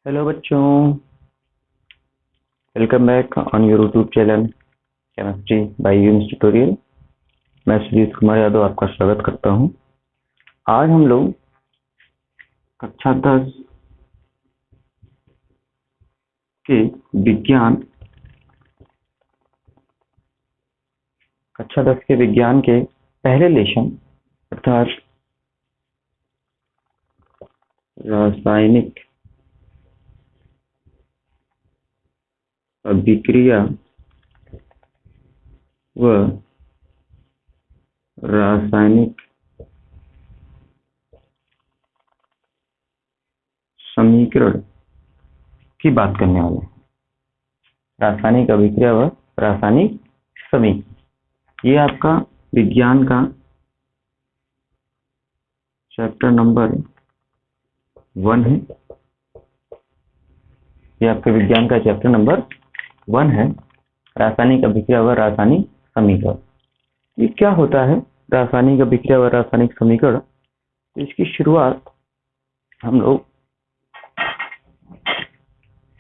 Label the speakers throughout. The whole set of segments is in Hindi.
Speaker 1: हेलो बच्चों, welcome back on your YouTube channel chemistry by यूम्स ट्यूटोरियल। मैं सुजीत कुमार यादव आपका स्वागत करता हूं। आज हम लोग कक्षा 10 के विज्ञान के पहले लेसन अर्थात रासायनिक अभिक्रिया व रासायनिक समीकरण की बात करने वाले हैं। रासायनिक अभिक्रिया व रासायनिक समीकरण, ये आपका विज्ञान का चैप्टर नंबर 1 है। ये आपके विज्ञान का चैप्टर नंबर 1 है, रासायनिक अभिक्रिया व रासायनिक समीकरण। ये क्या होता है रासायनिक अभिक्रिया व रासायनिक समीकरण? तो इसकी शुरुआत हम लोग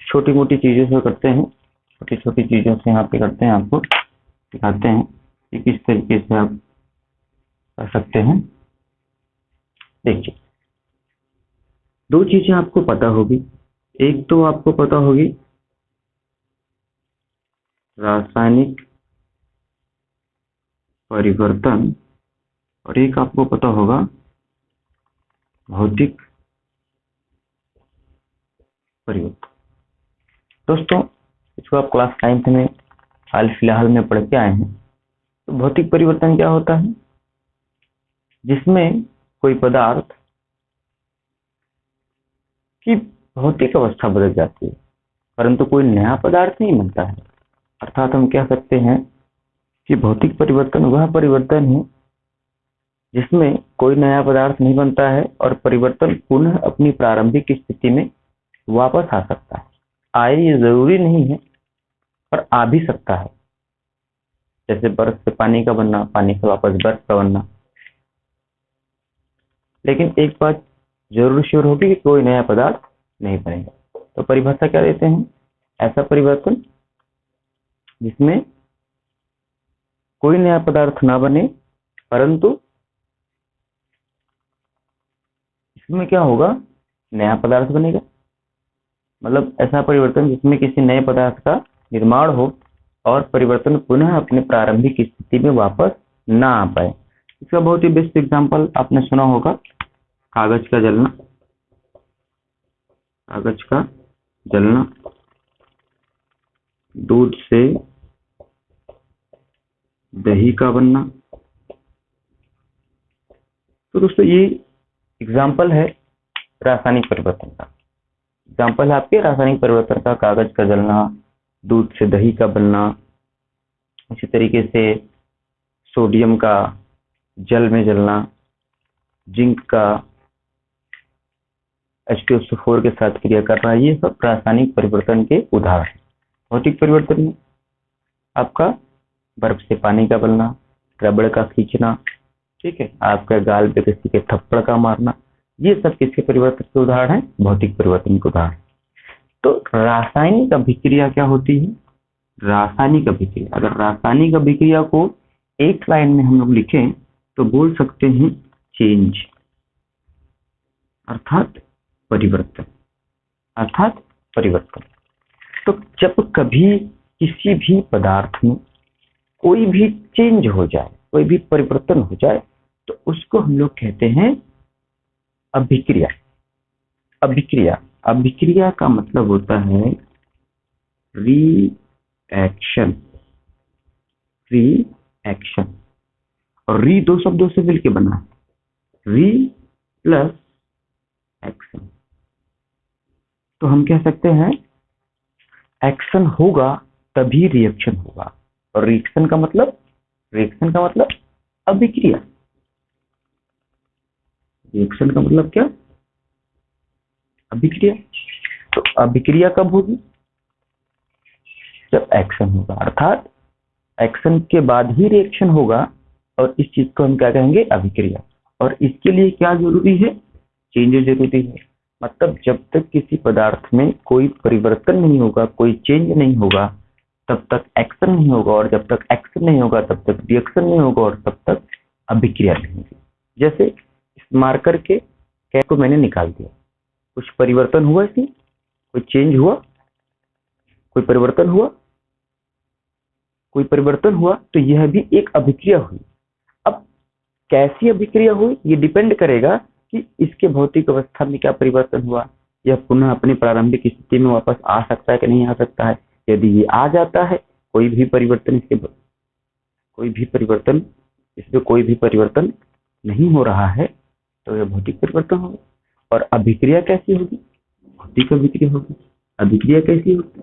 Speaker 1: छोटी मोटी चीजों से करते हैं। छोटी छोटी चीजों से यहाँ पे करते हैं, आपको दिखाते हैं कि किस तरीके से आप कर सकते हैं। देखिए, दो चीजें आपको पता होगी। एक तो आपको पता होगी रासायनिक परिवर्तन और एक आपको पता होगा भौतिक परिवर्तन। दोस्तों, इसको आप क्लास 9th में हाल फिलहाल में पढ़ के आए हैं। तो भौतिक परिवर्तन क्या होता है? जिसमें कोई पदार्थ की भौतिक अवस्था बदल जाती है परंतु कोई नया पदार्थ नहीं बनता है। अर्थात हम कह सकते हैं कि भौतिक परिवर्तन वह परिवर्तन है जिसमें कोई नया पदार्थ नहीं बनता है और परिवर्तन पुनः अपनी प्रारंभिक स्थिति में वापस आ सकता है। आए ये जरूरी नहीं है पर आ भी सकता है, जैसे बर्फ से पानी का बनना, पानी से वापस बर्फ का बनना। लेकिन एक बात जरूर श्योर होगी कि कोई नया पदार्थ नहीं बनेगा। तो परिभाषा क्या देते हैं? ऐसा परिवर्तन जिसमें कोई नया पदार्थ ना बने परंतु इसमें क्या होगा, नया पदार्थ बनेगा। मतलब ऐसा परिवर्तन जिसमें किसी नए पदार्थ का निर्माण हो और परिवर्तन पुनः अपने प्रारंभिक स्थिति में वापस ना आ पाए। इसका बहुत ही बेस्ट एग्जांपल आपने सुना होगा, कागज का जलना। कागज का जलना, दूध से दही का बनना। तो दोस्तों, ये एग्जाम्पल है रासायनिक परिवर्तन का। एग्जाम्पल है आपके रासायनिक परिवर्तन का, कागज का जलना, दूध से दही का बनना। इसी तरीके से सोडियम का जल में जलना, जिंक का H2SO4 के साथ क्रिया करना, ये सब रासायनिक परिवर्तन के उदाहरण हैं। भौतिक परिवर्तन में आपका बर्फ से पानी का बनना, रबड़ का खींचना, ठीक है, आपका गाल पे किसी के थप्पड़ का मारना, ये सब किसके परिवर्तन के उदाहरण है? भौतिक परिवर्तन के उदाहरण। तो रासायनिक अभिक्रिया क्या होती है? रासायनिक अभिक्रिया, अगर रासायनिक अभिक्रिया को एक लाइन में हम लोग लिखें तो बोल सकते हैं चेंज, अर्थात परिवर्तन, अर्थात परिवर्तन। तो जब कभी किसी भी पदार्थ में कोई भी चेंज हो जाए, कोई भी परिवर्तन हो जाए, तो उसको हम लोग कहते हैं अभिक्रिया। अभिक्रिया, अभिक्रिया का मतलब होता है रिएक्शन। रिएक्शन, और री दो शब्दों से मिलकर बना है, री प्लस एक्शन। तो हम कह सकते हैं एक्शन होगा तभी रिएक्शन होगा। और रिएक्शन का मतलब अभिक्रिया। रिएक्शन का मतलब क्या? अभिक्रिया। तो अभिक्रिया कब होगी? जब एक्शन होगा, अर्थात एक्शन के बाद ही रिएक्शन होगा, और इस चीज को हम क्या कहेंगे? अभिक्रिया। और इसके लिए क्या जरूरी है? चेंज जरूरी है। मतलब जब तक किसी पदार्थ में कोई परिवर्तन नहीं होगा, कोई चेंज नहीं होगा, तब तक एक्शन नहीं होगा, और जब तक एक्शन नहीं होगा तब तक रिएक्शन नहीं होगा, और तब तक अभिक्रिया नहीं होगी। जैसे इस मार्कर के कैप को मैंने निकाल दिया, कुछ परिवर्तन हुआ, इसमें कोई चेंज हुआ, कोई परिवर्तन हुआ, कोई परिवर्तन हुआ, तो यह भी एक अभिक्रिया हुई। अब कैसी अभिक्रिया हुई ये डिपेंड करेगा कि इसके भौतिक अवस्था में क्या परिवर्तन हुआ, यह पुनः अपनी प्रारंभिक स्थिति में वापस आ सकता है कि नहीं आ सकता है। यदि ये आ जाता है, कोई भी परिवर्तन इसमें कोई भी परिवर्तन नहीं हो रहा है, तो यह भौतिक परिवर्तन होगा। और अभिक्रिया कैसी होगी? भौतिक अभिक्रिया होगी। अभिक्रिया कैसी होगी?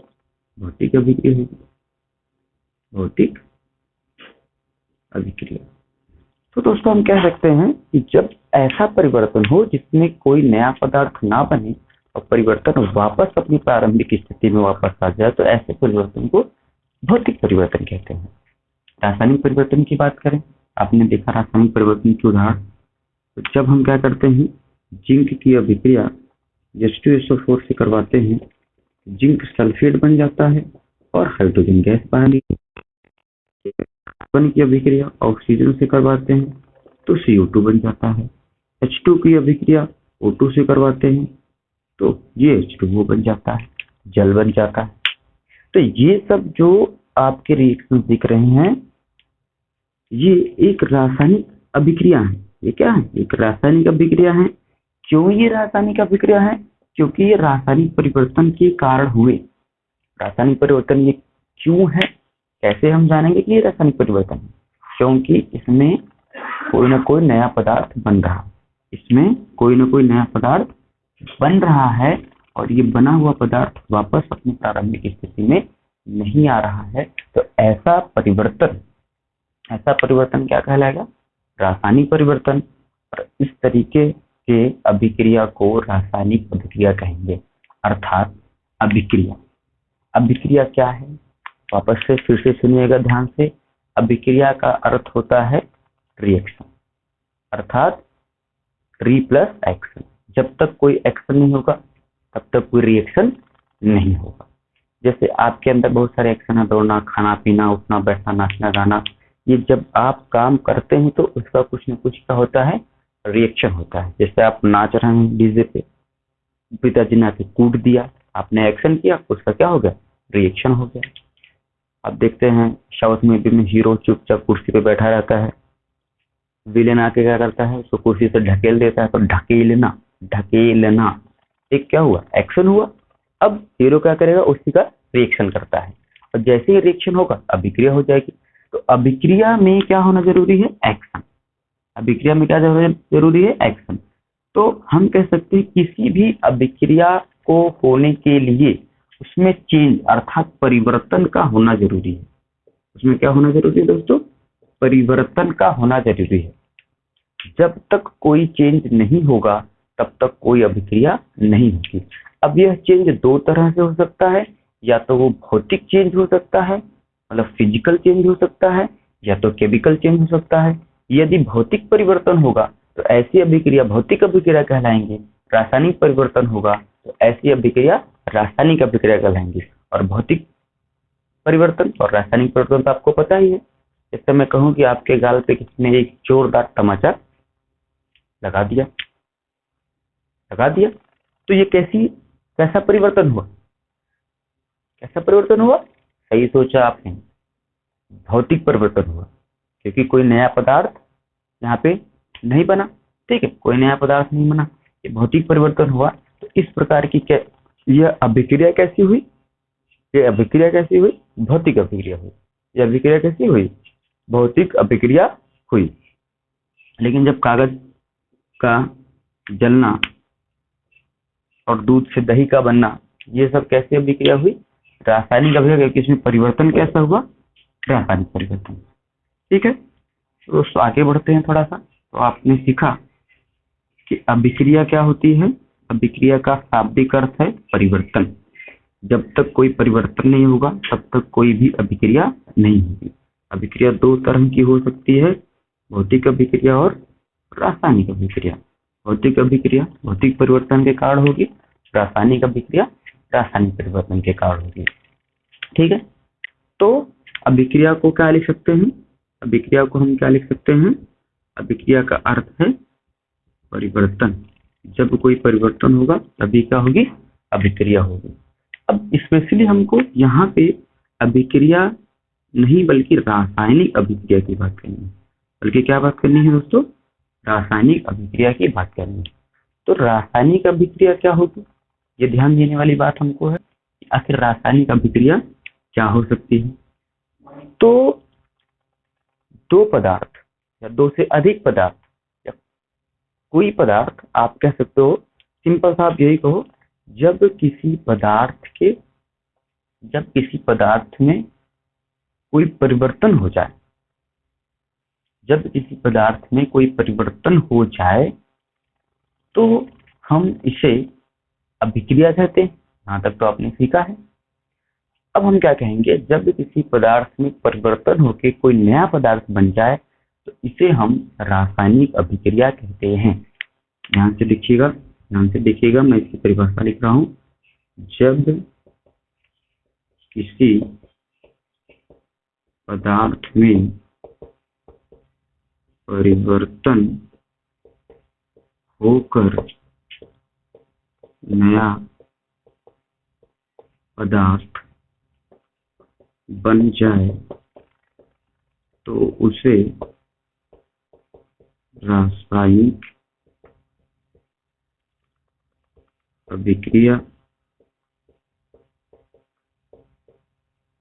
Speaker 1: भौतिक अभिक्रिया होगी। भौतिक अभिक्रिया। तो दोस्तों हम कह सकते हैं कि जब ऐसा परिवर्तन हो जिसमें कोई नया पदार्थ ना बने और परिवर्तन वापस अपनी प्रारंभिक स्थिति में वापस आ जाए, तो ऐसे परिवर्तन को भौतिक परिवर्तन कहते हैं। रासायनिक परिवर्तन की बात करें, आपने देखा रासायनिक परिवर्तन की उदाहरण, तो जब हम क्या करते हैं, जिंक की अभिक्रिया H2SO4 से करवाते हैं, जिंक सल्फेट बन जाता है और हाइड्रोजन गैस बाहर निकलती है। कार्बन की अभिक्रिया ऑक्सीजन से करवाते हैं तो CO2 बन जाता है। H2 की अभिक्रिया O2 से करवाते हैं तो ये H2O बन जाता है, जल बन जाता है। तो ये सब जो आपके रिएक्शन दिख रहे हैं, ये एक रासायनिक अभिक्रिया है। ये क्या है? एक रासायनिक अभिक्रिया है। क्यों ये रासायनिक अभिक्रिया है? क्योंकि ये रासायनिक परिवर्तन के कारण हुए। रासायनिक परिवर्तन ये क्यों है, कैसे हम जानेंगे कि ये रासायनिक परिवर्तन है? क्योंकि इसमें कोई ना कोई नया पदार्थ बन रहा है, इसमें कोई ना कोई नया पदार्थ बन रहा है, और ये बना हुआ पदार्थ वापस अपनी प्रारंभिक स्थिति में नहीं आ रहा है। तो ऐसा परिवर्तन क्या कहलाएगा? रासायनिक परिवर्तन। और इस तरीके के अभिक्रिया को रासायनिक अभिक्रिया कहेंगे। अर्थात अभिक्रिया क्या है? वापस से फिर से सुनिएगा ध्यान से। अभिक्रिया का अर्थ होता है रिएक्शन, अर्थात री प्लस एक्शन। जब तक कोई एक्शन नहीं होगा तब तक कोई रिएक्शन नहीं होगा। जैसे आपके अंदर बहुत सारे एक्शन है, दौड़ना, खाना पीना, उठना बैठना, नाचना गाना। ये जब आप काम करते हैं तो उसका कुछ न कुछ क्या होता है? रिएक्शन होता है। जैसे आप नाच रहे हैं डीजे पे, पिताजी ने आके कूट दिया, आपने एक्शन किया, उसका क्या हो गया? रिएक्शन हो गया। आप देखते हैं साउथ मूवी में हीरो चुपचाप कुर्सी पे बैठा रहता है, विलेन आके क्या करता है? उसको कुर्सी से ढकेल देता है। तो ढकेलना एक क्या हुआ? एक्शन हुआ। अब हीरो क्या करेगा? उसी का रिएक्शन करता है, और जैसे ही रिएक्शन होगा अभिक्रिया हो जाएगी। तो अभिक्रिया में क्या होना जरूरी है? एक्शन। अभिक्रिया में क्या जरूरी है? एक्शन। तो हम कह सकते हैं किसी भी अभिक्रिया को होने के लिए उसमें चेंज अर्थात परिवर्तन का होना जरूरी है। उसमें क्या होना जरूरी है दोस्तों? परिवर्तन का होना जरूरी है। जब तक कोई चेंज नहीं होगा तब तक कोई अभिक्रिया नहीं होगी। अब यह चेंज दो तरह से हो सकता है, या तो वो भौतिक चेंज हो सकता है, मतलब फिजिकल चेंज हो सकता है, या तो केमिकल चेंज हो सकता है। यदि भौतिक परिवर्तन होगा तो ऐसी अभिक्रिया भौतिक अभिक्रिया कहलाएंगे। रासायनिक परिवर्तन होगा तो ऐसी अभिक्रिया रासायनिक अभिक्रिया कहलाएंगी। और भौतिक परिवर्तन और रासायनिक परिवर्तन तो आपको पता ही है। जैसे मैं कहूँ कि आपके गाल पे किसी ने एक जोरदार तमाचा लगा दिया, तो ये कैसा परिवर्तन हुआ? कैसा परिवर्तन हुआ? सही सोचा आपने, भौतिक परिवर्तन हुआ। क्योंकि कोई नया पदार्थ यहाँ पे नहीं बना, ठीक है, कोई नया पदार्थ नहीं बना, ये भौतिक परिवर्तन हुआ। तो इस प्रकार की यह अभिक्रिया कैसी हुई? भौतिक अभिक्रिया हुई। यह अभिक्रिया कैसी हुई? भौतिक अभिक्रिया हुई। लेकिन जब कागज का जलना और दूध से दही का बनना, ये सब कैसी अभिक्रिया हुई? रासायनिक अभिक्रिया। इसमें परिवर्तन कैसा हुआ? रासायनिक परिवर्तन। ठीक है, तो दोस्तों आगे बढ़ते हैं थोड़ा सा। तो आपने सीखा कि अभिक्रिया क्या होती है। अभिक्रिया का शाब्दिक अर्थ है परिवर्तन। जब तक कोई परिवर्तन नहीं होगा तब तक कोई भी अभिक्रिया नहीं होगी। अभिक्रिया दो तरह की हो सकती है, भौतिक अभिक्रिया और रासायनिक अभिक्रिया। भौतिक अभिक्रिया भौतिक परिवर्तन के कारण होगी, रासायनिक अभिक्रिया रासायनिक परिवर्तन के कारण होगी। ठीक है, तो अभिक्रिया को क्या लिख सकते हैं? अभिक्रिया को हम क्या लिख सकते हैं? अभिक्रिया का अर्थ है परिवर्तन। जब कोई परिवर्तन होगा तभी क्या होगी? अभिक्रिया होगी। अब स्पेशली हमको यहाँ पे अभिक्रिया नहीं बल्कि रासायनिक अभिक्रिया की बात करनी है। बल्कि क्या बात करनी है दोस्तों? रासायनिक अभिक्रिया की बात करनी है। तो रासायनिक अभिक्रिया क्या होगी, ये ध्यान देने वाली बात हमको है। आखिर रासायनिक अभिक्रिया क्या हो सकती है? तो दो पदार्थ या दो से अधिक पदार्थ या कोई पदार्थ, आप कह सकते हो सिंपल सा आप यही कहो, जब किसी पदार्थ में कोई परिवर्तन हो जाए, जब किसी पदार्थ में कोई परिवर्तन हो जाए तो हम इसे अभिक्रिया कहते हैं। यहाँ तक तो आपने सीखा है। अब हम क्या कहेंगे? जब किसी पदार्थ में परिवर्तन होकर कोई नया पदार्थ बन जाए तो इसे हम रासायनिक अभिक्रिया कहते हैं। ध्यान से देखिएगा, मैं इसकी परिभाषा लिख रहा हूं। जब किसी पदार्थ में परिवर्तन होकर नया पदार्थ बन जाए तो उसे रासायनिक अभिक्रिया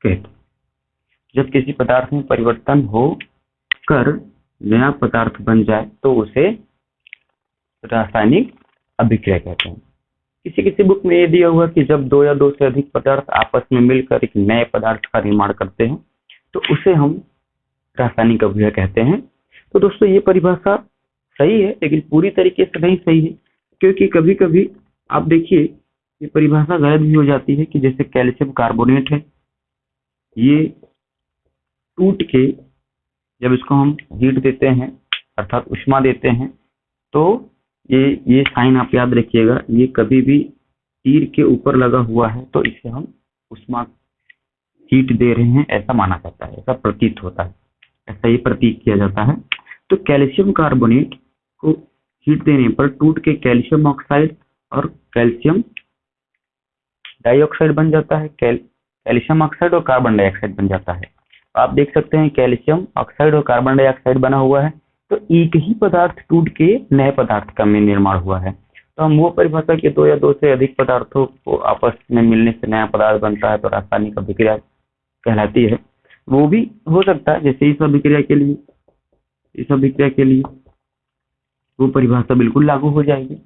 Speaker 1: कहते हैं। जब किसी पदार्थ में परिवर्तन होकर नया पदार्थ बन जाए तो उसे रासायनिक अभिक्रिया कहते हैं। किसी बुक में ये दिया हुआ कि जब दो या दो से अधिक पदार्थ आपस में मिलकर एक नए पदार्थ का निर्माण करते हैं तो उसे हम रासायनिक अभिक्रिया कहते हैं। तो दोस्तों ये परिभाषा सही है, लेकिन पूरी तरीके से नहीं सही है, क्योंकि कभी कभी आप देखिए ये परिभाषा गलत भी हो जाती है कि जैसे कैल्शियम कार्बोनेट है, ये टूट के जब इसको हम हीट देते हैं अर्थात उष्मा देते हैं तो ये साइन आप याद रखिएगा, ये कभी भी तीर के ऊपर लगा हुआ है तो इसे हम उष्मा हीट दे रहे हैं ऐसा माना जाता है, ऐसा प्रतीत होता है, ऐसा ही प्रतीत किया जाता है। तो कैल्शियम कार्बोनेट को हीट देने पर टूट के कैल्शियम ऑक्साइड और कैल्शियम डाइऑक्साइड बन जाता है। कैल्शियम ऑक्साइड और कार्बन डाइऑक्साइड बन जाता है। आप देख सकते हैं कैल्शियम ऑक्साइड और कार्बन डाइऑक्साइड बना हुआ है, तो एक ही पदार्थ टूट के नए पदार्थ का में निर्माण हुआ है। तो हम वो परिभाषा के दो या दो से अधिक पदार्थों को आपस में मिलने से नया पदार्थ बनता है तो रासायनिक अभिक्रिया कहलाती है। वो भी हो सकता है जैसे इस अभिक्रिया के लिए वो परिभाषा बिल्कुल लागू हो जाएगी,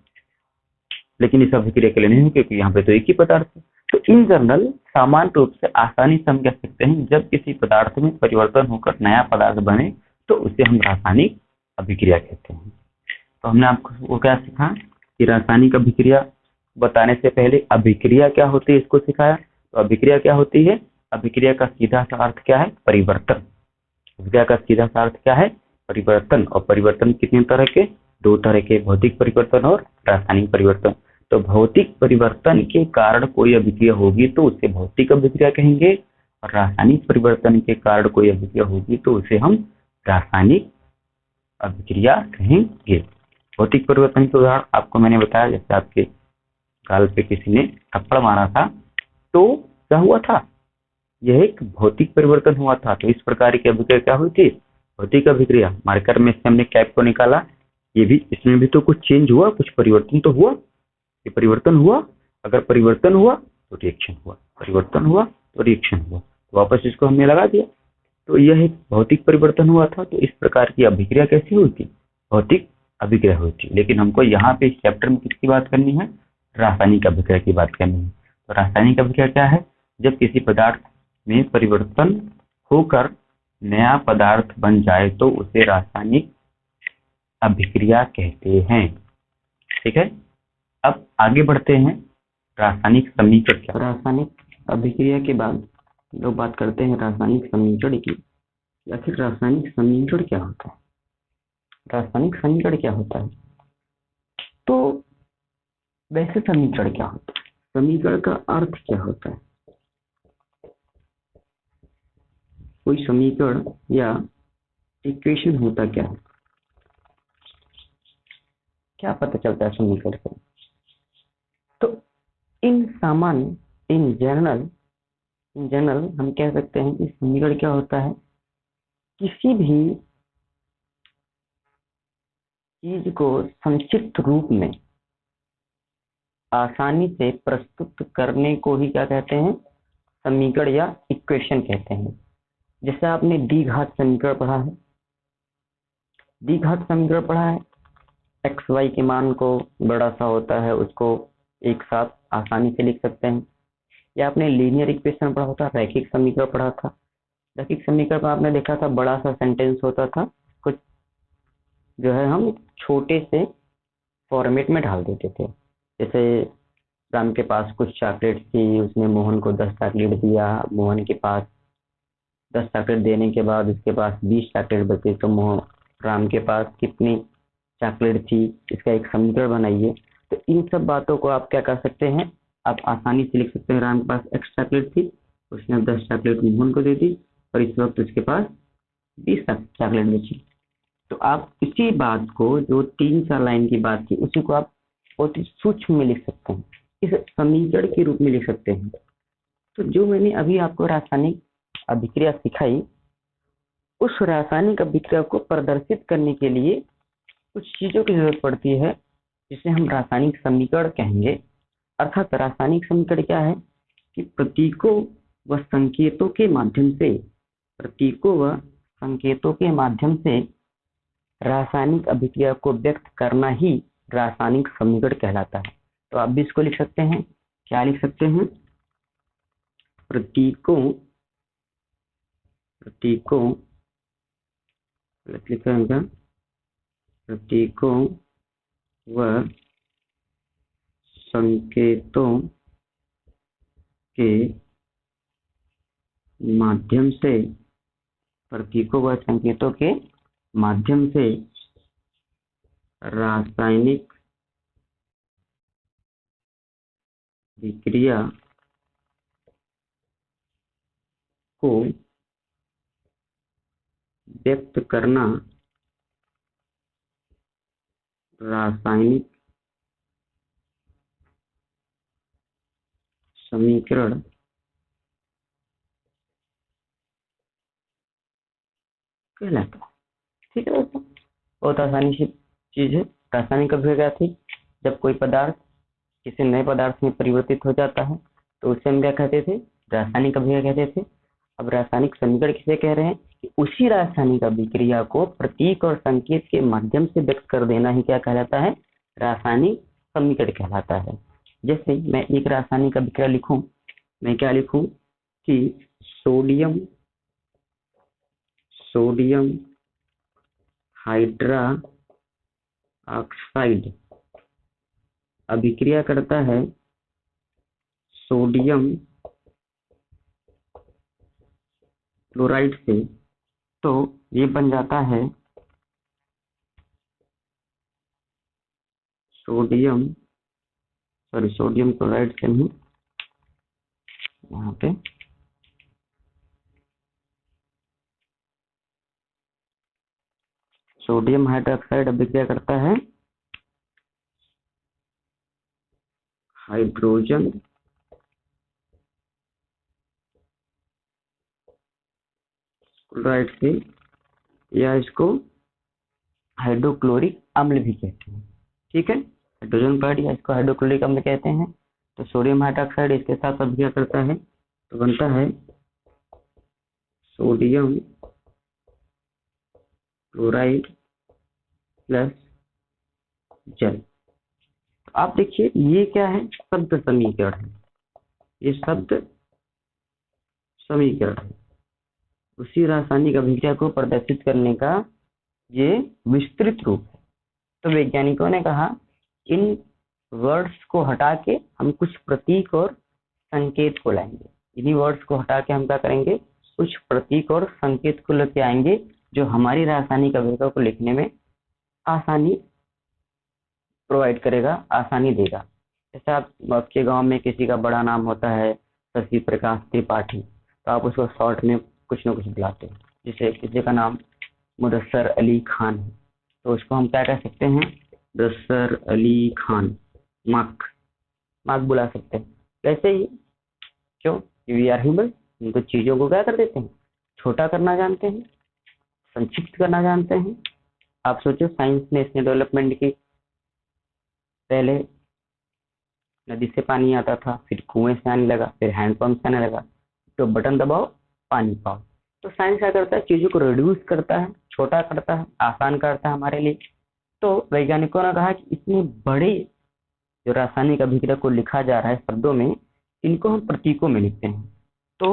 Speaker 1: लेकिन इस अभिक्रिया के लिए नहीं, क्योंकि यहाँ पे तो एक ही पदार्थ है। तो इन जनरल सामान्य रूप से आसानी से हम कह सकते हैं जब किसी पदार्थ में परिवर्तन होकर नया पदार्थ बने तो उसे हम रासायनिक अभिक्रिया कहते हैं। तो हमने आपको वो क्या सिखा कि रासायनिक अभिक्रिया बताने से पहले अभिक्रिया क्या होती है इसको सिखाया। तो अभिक्रिया क्या होती है? अभिक्रिया का सीधा सा अर्थ क्या है? परिवर्तन। अभिक्रिया का सीधा सा अर्थ क्या है? परिवर्तन। और परिवर्तन कितने तरह के? दो तरह के, भौतिक परिवर्तन और रासायनिक परिवर्तन। तो भौतिक परिवर्तन के कारण कोई अभिक्रिया होगी तो उसे भौतिक अभिक्रिया कहेंगे, और रासायनिक परिवर्तन के कारण कोई अभिक्रिया होगी तो उसे हम रासायनिक अभिक्रिया कहेंगे। भौतिक परिवर्तन के उदाहरण आपको मैंने बताया, जैसे आपके गाल पे किसी ने थप्पड़ मारा था तो क्या हुआ था? यह एक भौतिक परिवर्तन हुआ था। तो इस प्रकार की अभिक्रिया क्या हुई थी? भौतिक अभिक्रिया। मार्कर में से हमने कैप को निकाला, ये भी, इसमें भी तो कुछ चेंज हुआ, कुछ परिवर्तन तो हुआ। ये परिवर्तन हुआ, अगर परिवर्तन हुआ तो रिएक्शन हुआ, परिवर्तन हुआ तो रिएक्शन हुआ, तो वापस इसको हमने लगा दिया। तो यह एक भौतिक परिवर्तन हुआ था। तो इस प्रकार की अभिक्रिया कैसी हुई थी? भौतिक अभिक्रिया हुई थी। लेकिन हमको यहाँ पे इस चैप्टर में किसकी बात करनी है? रासायनिक अभिक्रिया की बात करनी है। तो रासायनिक अभिक्रिया क्या है? जब किसी पदार्थ में परिवर्तन होकर नया पदार्थ बन जाए तो उसे रासायनिक अभिक्रिया कहते हैं। ठीक है, अब आगे बढ़ते हैं। रासायनिक समीकरण क्या? रासायनिक अभिक्रिया के बाद लोग बात करते हैं रासायनिक समीकरण की। आखिर रासायनिक समीकरण क्या होता है? रासायनिक समीकरण क्या होता है? तो वैसे समीकरण क्या होता है, समीकरण का अर्थ क्या होता है, कोई समीकरण या इक्वेशन होता क्या है, क्या पता चलता है समीकरण से? तो इन सामान्य इन जनरल हम कह सकते हैं कि समीकरण क्या होता है, किसी भी चीज को संक्षिप्त रूप में आसानी से प्रस्तुत करने को ही क्या कहते हैं, समीकरण या इक्वेशन कहते हैं। जैसे आपने द्विघात समीकरण पढ़ा है, द्विघात समीकरण पढ़ा है, एक्स वाई के मान को बड़ा सा होता है उसको एक साथ आसानी से लिख सकते हैं। या आपने लीनियर इक्वेशन पढ़ा होता, रैखिक समीकरण पढ़ा था। रैखिक समीकरण में आपने देखा था बड़ा सा सेंटेंस होता था, कुछ जो है हम छोटे से फॉर्मेट में ढाल देते थे। जैसे राम के पास कुछ चॉकलेट थी, उसने मोहन को 10 चॉकलेट दिया, मोहन के पास 10 चॉकलेट देने के बाद उसके पास 20 चॉकलेट बचे, तो राम के पास कितनी चॉकलेट थी, इसका एक समीकरण बनाइए। तो इन सब बातों को आप क्या कर सकते हैं, आप आसानी से लिख सकते हैं। राम के पास एक्स चॉकलेट थी, उसने 10 चॉकलेट मोहन को दे दी और इस वक्त उसके पास 20 चॉकलेट बची। तो आप इसी बात को, जो 3-4 लाइन की बात थी, उसी को आप बहुत ही सूक्ष्म में लिख सकते हैं, इस समीकरण के रूप में लिख सकते हैं। तो जो मैंने अभी आपको रासायनिक अभिक्रिया सिखाई, उस रासायनिक अभिक्रिया को प्रदर्शित करने के लिए कुछ चीजों की जरूरत पड़ती है, जिसे हम रासायनिक समीकरण कहेंगे। अर्थात रासायनिक समीकरण क्या है कि प्रतीकों व संकेतों के माध्यम से, प्रतीकों व संकेतों के माध्यम से रासायनिक अभिक्रिया को व्यक्त करना ही रासायनिक समीकरण कहलाता है। तो आप भी इसको लिख सकते हैं, क्या लिख सकते हैं, प्रतीकों व संकेतों के माध्यम से, प्रतीकों व संकेतों के माध्यम से रासायनिक विक्रिया को व्यक्त करना रासायनिक समीकरण कहलाता है। ठीक है दोस्तों, बहुत आसानी से चीज है। रासायनिक अभिक्रिया थी, जब कोई पदार्थ किसी नए पदार्थ में परिवर्तित हो जाता है तो उसे हम क्या कहते थे, रासायनिक अभिक्रिया कहते थे। अब रासायनिक समीकरण किसे कह रहे हैं कि उसी रासायनिक अभिक्रिया को प्रतीक और संकेत के माध्यम से व्यक्त कर देना ही क्या कहलाता है, रासायनिक समीकरण कहलाता है। जैसे मैं एक रासायनिक अभिक्रिया लिखूं, मैं क्या लिखूं कि सोडियम हाइड्रा ऑक्साइड अभिक्रिया करता है सोडियम क्लोराइड से, तो ये बन जाता है सोडियम क्लोराइड से नहीं, यहाँ पे सोडियम हाइड्रोक्साइड अभिक्रिया करता है हाइड्रोजन क्लोराइड से, या इसको हाइड्रोक्लोरिक अम्ल भी कहते हैं। ठीक है, हाइड्रोजन क्लोराइड या इसको हाइड्रोक्लोरिक अम्ल कहते हैं। तो सोडियम हाइड्रोक्साइड इसके साथ अभिक्रिया करता है तो बनता है सोडियम क्लोराइड प्लस जल। तो आप देखिए ये क्या है, शब्द समीकरण है, ये शब्द समीकरण है। उसी रासायनिक अभिक्रिया को प्रदर्शित करने का ये विस्तृत रूप है। तो वैज्ञानिकों ने कहा इन वर्ड्स को हटा के हम कुछ प्रतीक और संकेत को लाएंगे। इन्हीं वर्ड्स को हटा के हम क्या करेंगे, कुछ प्रतीक और संकेत को लेके आएंगे, जो हमारी रासायनिक अभिक्रिया को लिखने में आसानी
Speaker 2: प्रोवाइड करेगा, आसानी देगा। जैसे आपके गांव में किसी का बड़ा नाम होता है शशि प्रकाश त्रिपाठी, तो आप उसको शॉर्ट में कुछ न कुछ बुलाते हैं। जैसे किसी का नाम मुदस्सर अली खान है, तो उसको हम क्या कह सकते हैं, मुदस्सर अली खान, मार्क मार्क बुला सकते हैं। वैसे ही क्यों, वी आर ह्यूमन, उनको चीजों को क्या कर देते हैं, छोटा करना जानते हैं, संक्षिप्त करना जानते हैं। आप सोचो साइंस ने इसने डेवलपमेंट की, पहले नदी से पानी आता था, फिर कुएं से आने लगा, फिर हैंडपंप से आने लगा, तो बटन दबाओ पानी पाओ। तो साइंस क्या करता है, चीजों को रिड्यूस करता है, छोटा करता है, आसान करता है हमारे लिए। तो वैज्ञानिकों ने कहा कि इतने बड़े जो रासायनिक अभिक्रिया को लिखा जा रहा है शब्दों में, इनको हम प्रतीकों में लिखते हैं। तो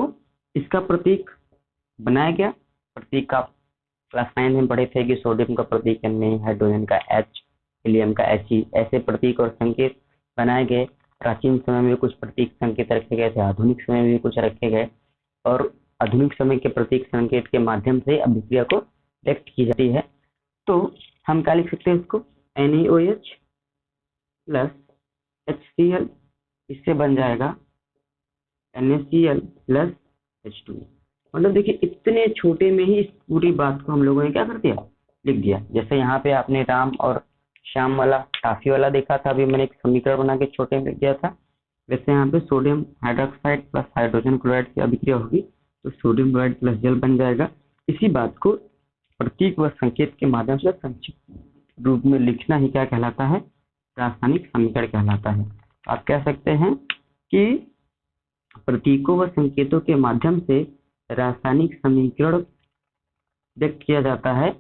Speaker 2: इसका प्रतीक बनाया गया। प्रतीक का क्लास 9 में पढ़े थे कि सोडियम का प्रतीक Na, हाइड्रोजन का H, हीलियम का He, ऐसे प्रतीक और संकेत बनाए गए। प्राचीन समय में कुछ प्रतीक संकेत रखे गए थे, आधुनिक समय में भी कुछ रखे गए, और आधुनिक समय के प्रतीक संकेत के माध्यम से अभिक्रिया को व्यक्त की जाती है। तो हम क्या लिख सकते हैं इसको, NaOH प्लस HCl, इससे बन जाएगा NaCl प्लस H2। मतलब देखिए इतने छोटे में ही इस पूरी बात को हम लोगों ने क्या कर दिया, लिख दिया। जैसे यहाँ पे आपने राम और श्याम वाला, टाफी वाला देखा था, अभी मैंने एक समीकरण बना के छोटे में लिख दिया था। वैसे यहाँ पे sodium hydroxide plus hydrogen chloride की अभिक्रिया होगी, तो सोडियम क्लोराइड प्लस जल बन जाएगा। इसी बात को प्रतीक व संकेत के माध्यम से संक्षिप्त रूप में लिखना ही क्या कहलाता है, रासायनिक समीकरण कहलाता है। आप कह सकते हैं कि प्रतीकों व संकेतों के माध्यम से रासायनिक समीकरण व्यक्त किया जाता है।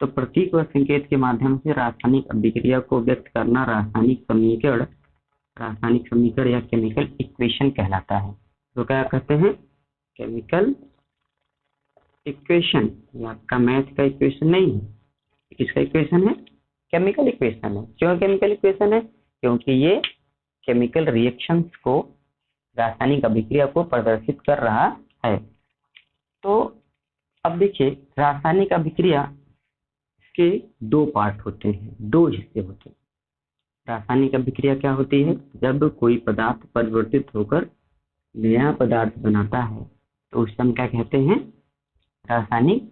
Speaker 2: तो प्रतीक व संकेत के माध्यम से रासायनिक अभिक्रिया को व्यक्त करना रासायनिक समीकरण या केमिकल इक्वेशन कहलाता है। तो क्या कहते हैं, केमिकल इक्वेशन। ये आपका मैथ का इक्वेशन नहीं है, किसका इक्वेशन है, केमिकल इक्वेशन है। क्यों केमिकल इक्वेशन है, क्योंकि ये केमिकल रिएक्शंस को, रासायनिक अभिक्रिया को प्रदर्शित कर रहा है। तो अब देखिए रासायनिक अभिक्रिया के दो पार्ट होते हैं, दो हिस्से होते हैं। रासायनिक अभिक्रिया क्या होती है, जब कोई पदार्थ परिवर्तित होकर नया पदार्थ बनाता है तो उसे हम क्या कहते हैं, रासायनिक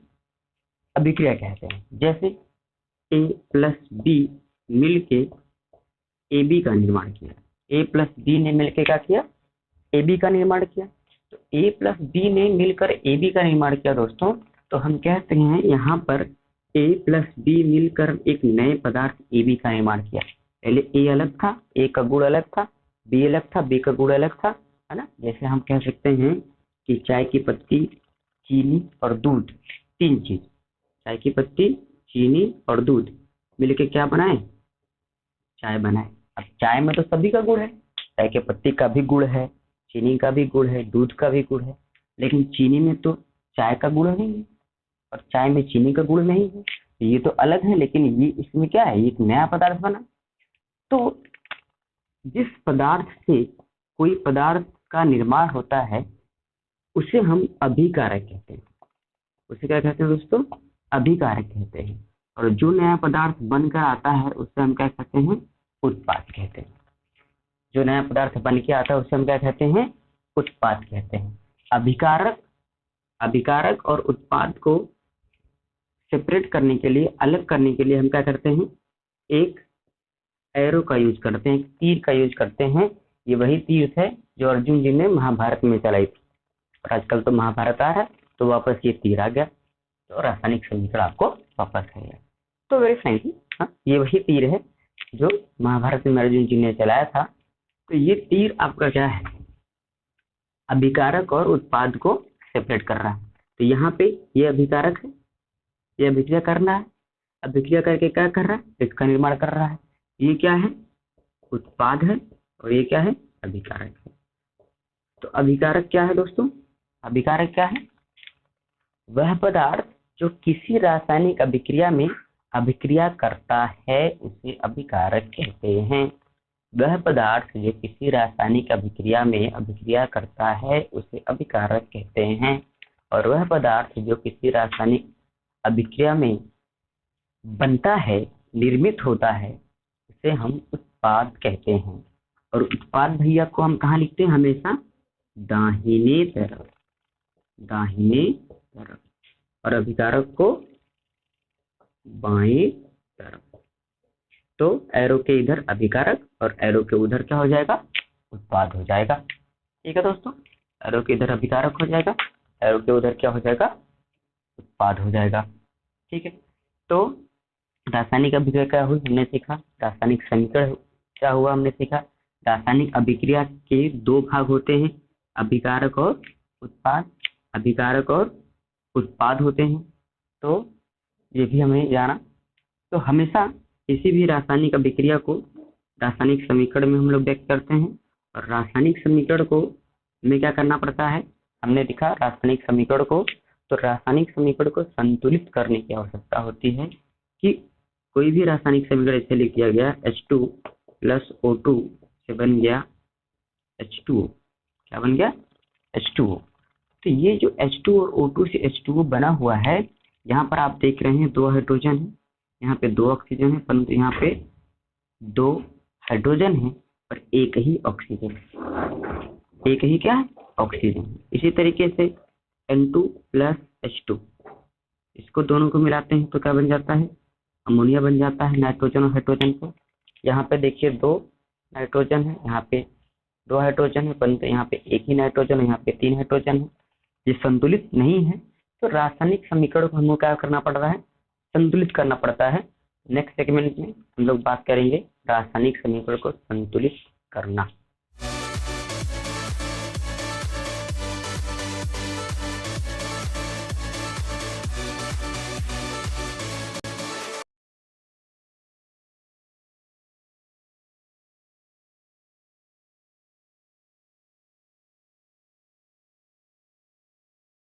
Speaker 2: अभिक्रिया कहते हैं। जैसे A प्लस बी मिलके AB का निर्माण किया, A प्लस बी ने मिलकर क्या किया, AB का निर्माण किया। तो A प्लस बी ने मिलकर AB का निर्माण किया दोस्तों, तो हम कहते हैं यहाँ पर A प्लस बी मिलकर एक नए पदार्थ AB का निर्माण किया। पहले A अलग था, A का गुण अलग था, B अलग था, B का गुण अलग था, है ना। जैसे हम कह सकते हैं कि चाय की पत्ती, चीनी और दूध, तीन चीज, चाय की पत्ती, चीनी और दूध मिलके क्या बनाए, चाय बनाए। अब चाय में तो सभी का गुण है, चाय के पत्ती का भी गुण है, चीनी का भी गुण है, दूध का भी गुण है, लेकिन चीनी में तो चाय का गुण नहीं है और चाय में चीनी का गुण नहीं है। ये तो अलग है, लेकिन ये इसमें क्या है, एक नया पदार्थ बना। तो जिस पदार्थ से कोई पदार्थ का निर्माण होता है उसे हम अभिकारक कहते हैं। उसे क्या कहते हैं दोस्तों, अभिकारक कहते हैं। और जो नया पदार्थ बनकर आता है उसे हम क्या कहते हैं, उत्पाद कहते हैं। जो नया पदार्थ बन के आता है उसे हम क्या कहते हैं, उत्पाद कहते हैं। अभिकारक और उत्पाद को सेपरेट करने के लिए, अलग करने के लिए हम क्या करते हैं, एक एरो का यूज करते हैं, एक तीर का यूज करते हैं। ये वही तीर है जो अर्जुन जी ने महाभारत में चलाई थी। और आजकल तो महाभारत आ रहा है तो वापस ये तीर आ गया, तो रासायनिक समीकरण आपको वापस आ गया। तो वेरी फ्रेंकली ये वही तीर है जो महाभारत में अर्जुन जी ने चलाया था। तो ये तीर आपका क्या है, अभिकारक और उत्पाद को सेपरेट कर रहा है। तो यहाँ पे ये अभिकारक है, ये अभिक्रिया कर रहा है, अभिक्रिया करके क्या कर रहा है, इसका निर्माण कर रहा है। ये क्या है, उत्पाद है, और ये क्या है, अभिकारक है। तो अभिकारक क्या है दोस्तों, अभिकारक क्या है, वह पदार्थ जो किसी रासायनिक अभिक्रिया में अभिक्रिया करता है उसे अभिकारक कहते हैं। वह पदार्थ जो किसी रासायनिक अभिक्रिया में अभिक्रिया करता है उसे अभिकारक कहते हैं। और वह पदार्थ जो किसी रासायनिक अभिक्रिया में बनता है, निर्मित होता है, उसे उसे हम उत्पाद कहते हैं। और उत्पाद भैया को हम कहाँ लिखते हैं? हमेशा दाहिने तरफ, दाहिने तरफ, और अभिकारक को बाएं तरफ। तो एरो के इधर अभिकारक और एरो के उधर क्या हो जाएगा? उत्पाद हो जाएगा। ठीक है दोस्तों, एरो के इधर अभिकारक हो जाएगा, एरो के उधर क्या हो जाएगा? उत्पाद हो जाएगा। ठीक है, तो रासायनिक अभिक्रिया क्या हुई हमने सीखा, रासायनिक समीकरण क्या हुआ हमने सीखा। रासायनिक अभिक्रिया के दो भाग होते हैं, अभिकारक और उत्पाद, अभिकारक और उत्पाद होते हैं। तो ये भी हमें जाना। तो हमेशा किसी भी रासायनिक अभिक्रिया को रासायनिक समीकरण में हम लोग व्यक्त करते हैं, और रासायनिक समीकरण को हमें क्या करना पड़ता है? हमने देखा रासायनिक समीकरण को, तो रासायनिक समीकरण को संतुलित करने की आवश्यकता होती है कि कोई भी रासायनिक समीकरण ऐसे लिख दिया गया H2 + O2 से बन गया H2O। क्या बन गया? H2O। तो ये जो H2 और O2 से H2O बना हुआ है, यहाँ पर आप देख रहे हैं 2 हाइड्रोजन है, यहाँ पे 2 ऑक्सीजन है, परंतु यहाँ पे 2 हाइड्रोजन है और एक ही ऑक्सीजन, एक ही क्या है? ऑक्सीजन। इसी तरीके से N2 + H2, इसको दोनों को मिलाते हैं तो क्या बन जाता है? अमोनिया बन जाता है, नाइट्रोजन और हाइड्रोजन को। यहाँ पे देखिए 2 नाइट्रोजन है, यहाँ पे 2 हाइड्रोजन है, परंतु यहाँ पे एक ही नाइट्रोजन है, यहाँ पे 3 हाइड्रोजन है। ये संतुलित नहीं है, तो रासायनिक समीकरण को हमको क्या करना पड़ रहा है? संतुलित करना पड़ता है। नेक्स्ट सेगमेंट में हम लोग बात करेंगे रासायनिक समीकरण को संतुलित करना।